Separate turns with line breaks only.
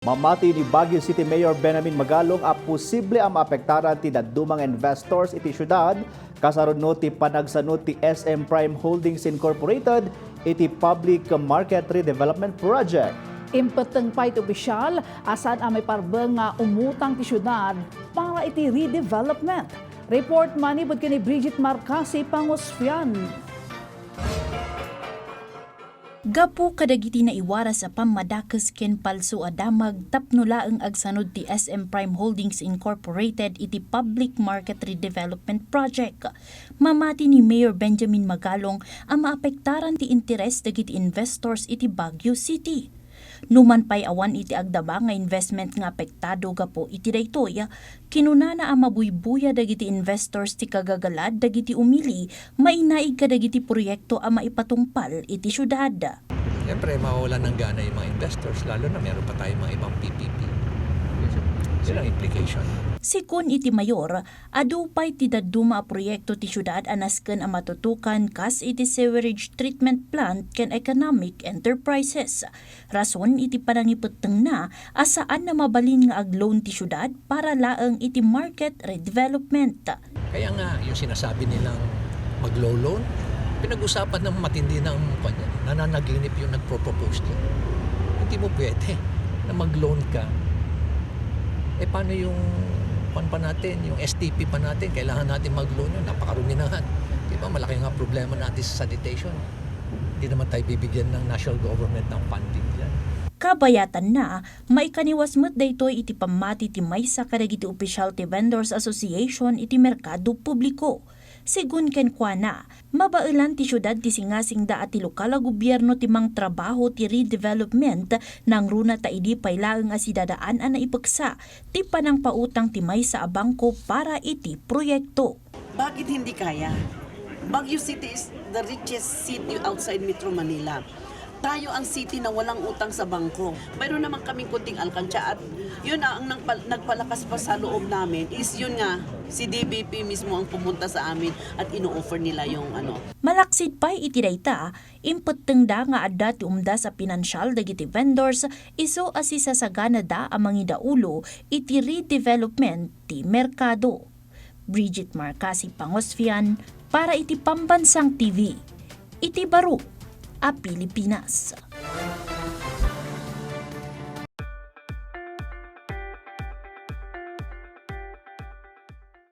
Mamati ni Baguio City Mayor Benjamin Magalong a posible ang maapektaran ti dadumang investors iti syudad kasaron no ti panagsanod ti SM Prime Holdings Incorporated iti Public Market Redevelopment Project.
Impeteng pa iti opisyal asan ang may parbeng nga umutang ti syudad para iti redevelopment. Report manibod kini Bridget Marcasi Pangosfian.
Gapo kadagiti na iwara sa pamadakas ken palso a damag tapno laeng agsanod ti SM Prime Holdings Incorporated iti Public Market Redevelopment Project. Mamati ni Mayor Benjamin Magalong ang maapektaran ti interes dagiti investors iti Baguio City. Numan pay awan iti agdaba nga investment nga apektado gapo iti daytoy, kinunana ang mabuybuya dagiti investors ti kagagalad dagiti umili, mainaig kadagiti proyekto ang maipatungpal iti syudad.
Siyempre, mawawalan ng gana yung mga investors, lalo na meron pa tayong mga ibang PPP. Yun ang implication.
Sikun iti mayor, adupay ti daduma a proyekto ti syudad anasken ang matutukan kas iti sewerage treatment plant ken economic enterprises. Rason iti panangipeteng na asaan na mabalin nga agloan ti syudad para laeng iti market redevelopment.
Kaya nga, yung sinasabi nilang mag-low loan, pinag-usapan ng matindi ng kanya, nananaginip yung nagpro-propose niya. Hindi mo pwede na mag-loan ka. Eh paano yung pa natin, yung STP pa natin, kailangan natin mag-loan yun, napakaruminahan. Di ba, malaki nga problema natin sa sanitation. Hindi naman tayo bibigyan ng national government ng funding dyan.
Kabayatan na, maikaniwasmet daytoy iti pamati ti maysa kadagiti opisyal ti Vendors Association iti merkado publiko. Sigun ken kuana, mabailan ti syudad ti singasingda at ti lokal a gobyerno ti mang trabaho ti redevelopment nang runa ta idi paylaeng asidadaan a naipeksa ti panang pautang ti maysa a bangko para iti proyekto.
Bakit hindi kaya? Baguio City is the richest city outside Metro Manila. Tayo ang city na walang utang sa bangko. Mayroon naman kaming kunting alkansya at yun ang nagpalakas pa sa loob namin is yun nga, si DBP mismo ang pumunta sa amin at ino-offer nila yung ano.
Malaksid pa'y iti dayta, impeteng da nga adda ti umda sa pinansyal dagiti vendors iso asisa sa Canada ang mangidaulo iti redevelopment ti merkado. Bridget Marcasi Pangosfian para iti Pambansang TV. Iti Baro a Pilipinas.